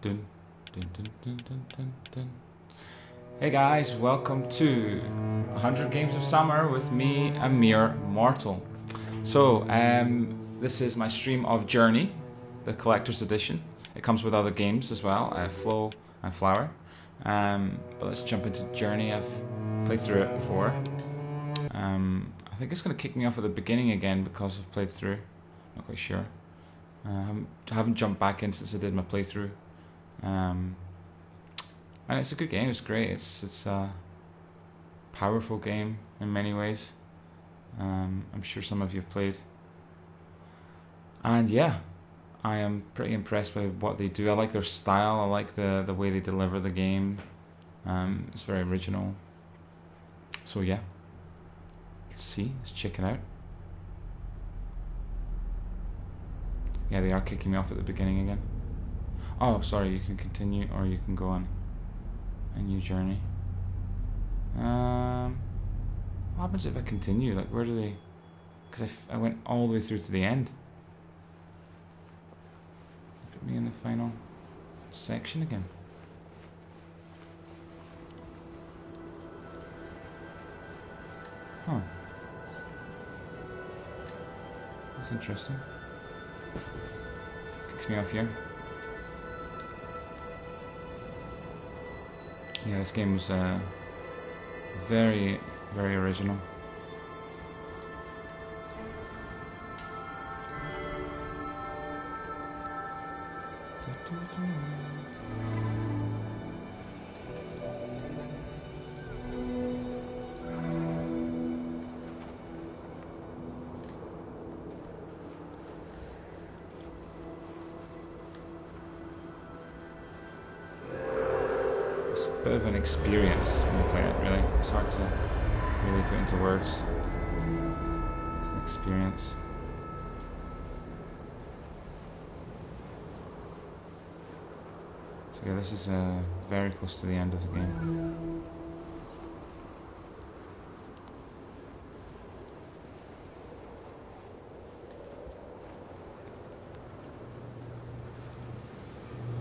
Dun, dun, dun, dun, dun, dun, dun. Hey guys, welcome to 100 Games of Summer with me, AmeerMortal. So, this is my stream of Journey, the collector's edition. It comes with other games as well, Flow and Flower. But let's jump into Journey. I've played through it before. I think it's going to kick me off at the beginning again because I've played through. Not quite sure. I haven't jumped back in since I did my playthrough. And it's a good game. It's great. It's a powerful game in many ways. I'm sure some of you have played. And yeah, I am pretty impressed by what they do. I like their style. I like the way they deliver the game. It's very original. So yeah, let's check it out. Yeah, they are kicking me off at the beginning again. Oh, sorry, you can continue or you can go on a new journey. What happens if I continue? Like, where do they... Because I went all the way through to the end. Put me in the final section again. Huh. That's interesting. Kicks me off here. Yeah, this game was very, very original. It's a bit of an experience when you play it, really. It's hard to really put into words. It's an experience. So yeah, this is very close to the end of the game.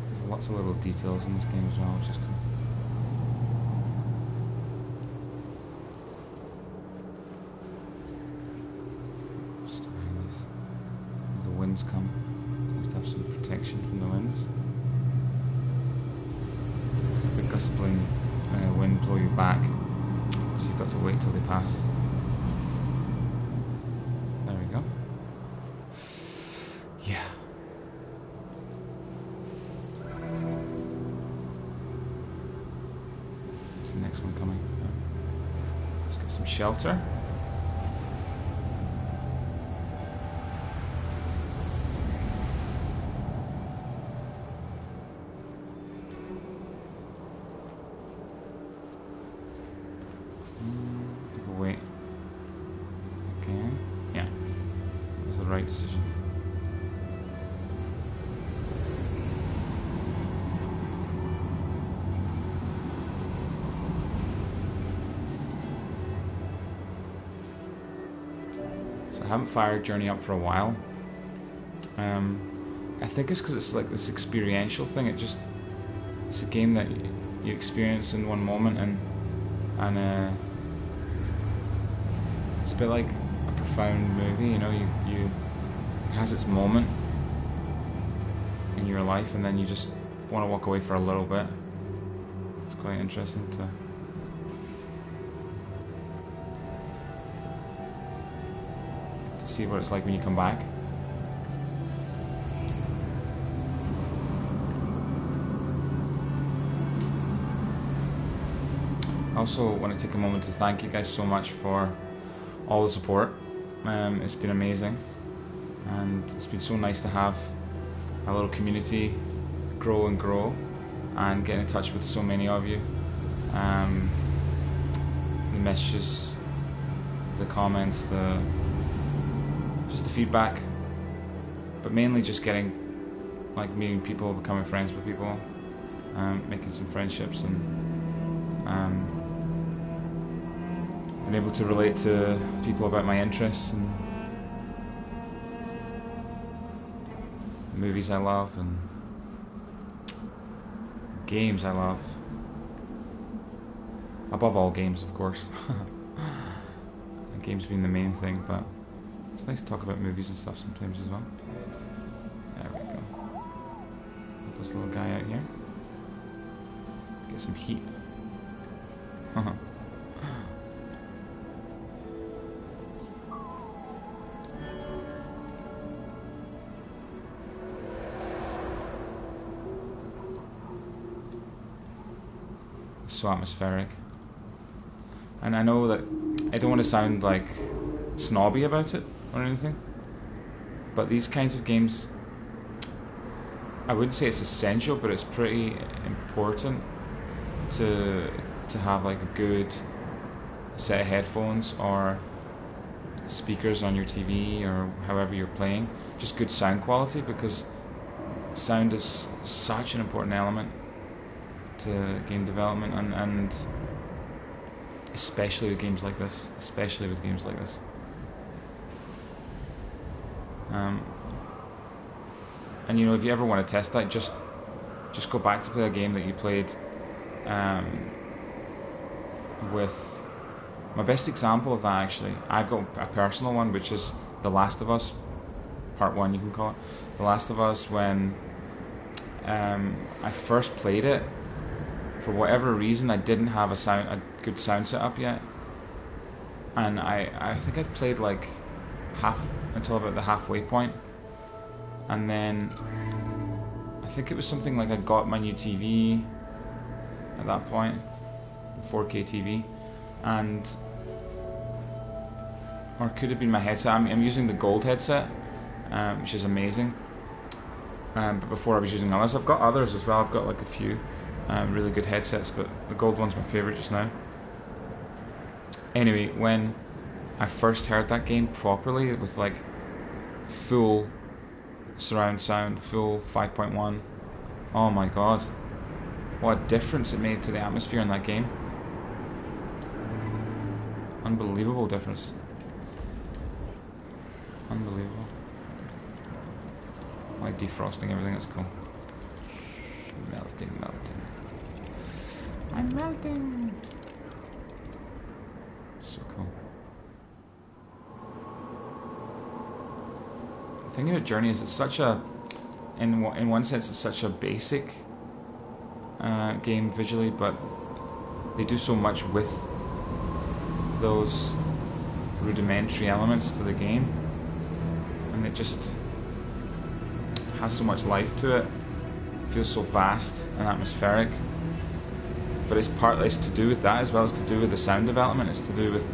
There's lots of little details in this game as well, which is cool. Winds come. You must have some protection from the winds. If the gust blowing wind blow you back, so you've got to wait till they pass. There we go. Yeah. What's the next one coming? Let's get some shelter. Wait. Okay. Yeah. That was the right decision. So I haven't fired Journey up for a while. I think it's because it's like this experiential thing. It's a game that you experience in one moment and it's a bit like a profound movie, you know. It has its moment in your life, and then you just want to walk away for a little bit. It's quite interesting to see what it's like when you come back. I also want to take a moment to thank you guys so much for all the support. It's been amazing, and it's been so nice to have a little community grow and grow and get in touch with so many of you. The messages, the comments, just the feedback, but mainly just meeting people, becoming friends with people, making some friendships, and been able to relate to people about my interests and movies I love, and games I love. Above all games, of course. Games being the main thing, but it's nice to talk about movies and stuff sometimes as well. There we go. Put this little guy out here. Get some heat. So atmospheric. And I know that I don't want to sound like snobby about it or anything, but these kinds of games, I wouldn't say it's essential, but it's pretty important to have like a good set of headphones or speakers on your TV or however you're playing, just good sound quality, because sound is such an important element to game development, and especially with games like this. And you know, if you ever want to test that, just go back to play a game that you played with. My best example of that, actually, I've got a personal one, which is The Last of Us Part 1, you can call it. The Last of Us, when I first played it, for whatever reason I didn't have a good sound setup yet, and I think I'd played like until about the halfway point, and then I think it was something like I got my new TV at that point, 4K TV, or it could have been my headset. I'm using the gold headset, which is amazing, but before I was using others. I've got others as well. I've got like a few really good headsets, but the gold one's my favourite just now. Anyway, when I first heard that game properly with like full surround sound, full 5.1, oh my god, what a difference it made to the atmosphere in that game. Unbelievable difference. Unbelievable. Like defrosting everything, that's cool. Melting. I'm melting. So cool. The thing about Journey is it's such a, in one sense, it's such a basic game visually, but they do so much with those rudimentary elements to the game, and it just has so much life to it. It feels so vast and atmospheric. But it's to do with that as well as to do with the sound development. It's to do with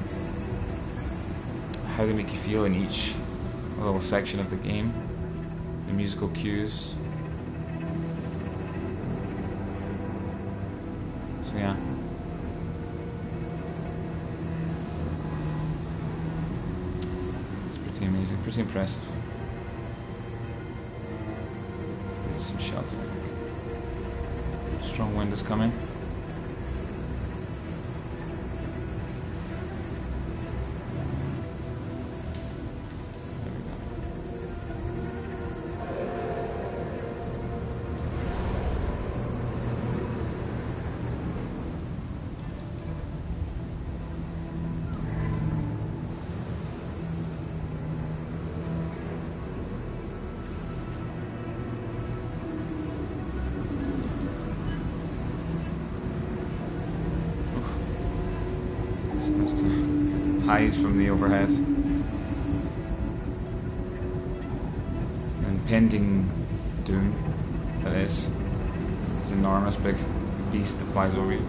how they make you feel in each little section of the game, the musical cues. So yeah. It's pretty amazing, pretty impressive. Get some shelter. Strong wind is coming. Hide from the overhead. And pending doom, that is. This enormous big beast that flies over you.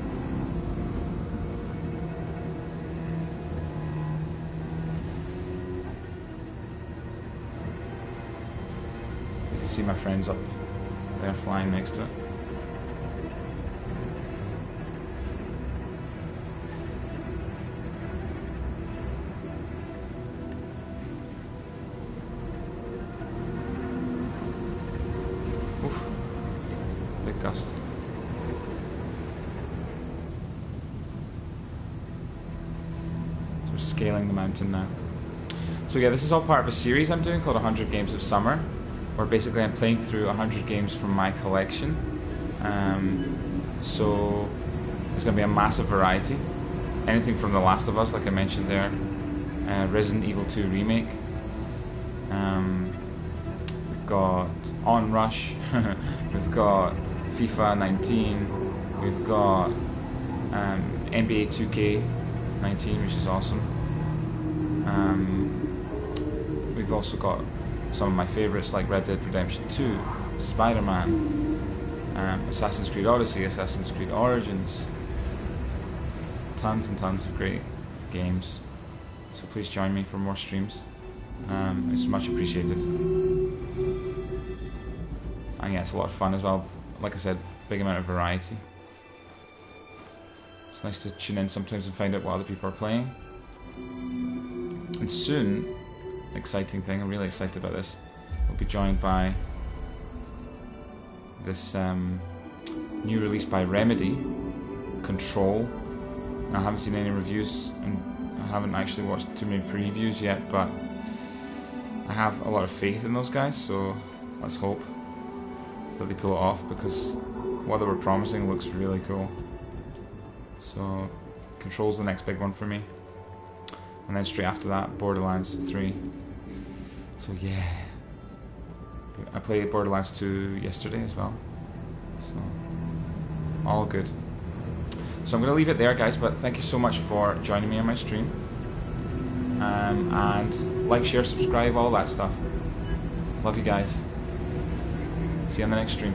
You can see my friends up there flying next to it. Gust. So we're scaling the mountain now. So yeah, this is all part of a series I'm doing called 100 Games of Summer, where basically I'm playing through 100 games from my collection. So there's going to be a massive variety. Anything from The Last of Us, like I mentioned there, Resident Evil 2 Remake. We've got Onrush, we've got FIFA 19, we've got NBA 2K19, which is awesome. We've also got some of my favourites like Red Dead Redemption 2, Spider-Man, Assassin's Creed Odyssey, Assassin's Creed Origins. Tons and tons of great games. So please join me for more streams. It's much appreciated. And yeah, it's a lot of fun as well. Like I said, big amount of variety. It's nice to tune in sometimes and find out what other people are playing. And soon, exciting thing, I'm really excited about this, we'll be joined by this new release by Remedy, Control. I haven't seen any reviews and I haven't actually watched too many previews yet, but I have a lot of faith in those guys, so let's hope that they pull it off, because what they were promising looks really cool. So Control's the next big one for me, and then straight after that Borderlands 3. So yeah, I played Borderlands 2 yesterday as well, so all good. So I'm going to leave it there, guys, but thank you so much for joining me on my stream. And like, share, subscribe, all that stuff. Love you guys. See you on the next stream.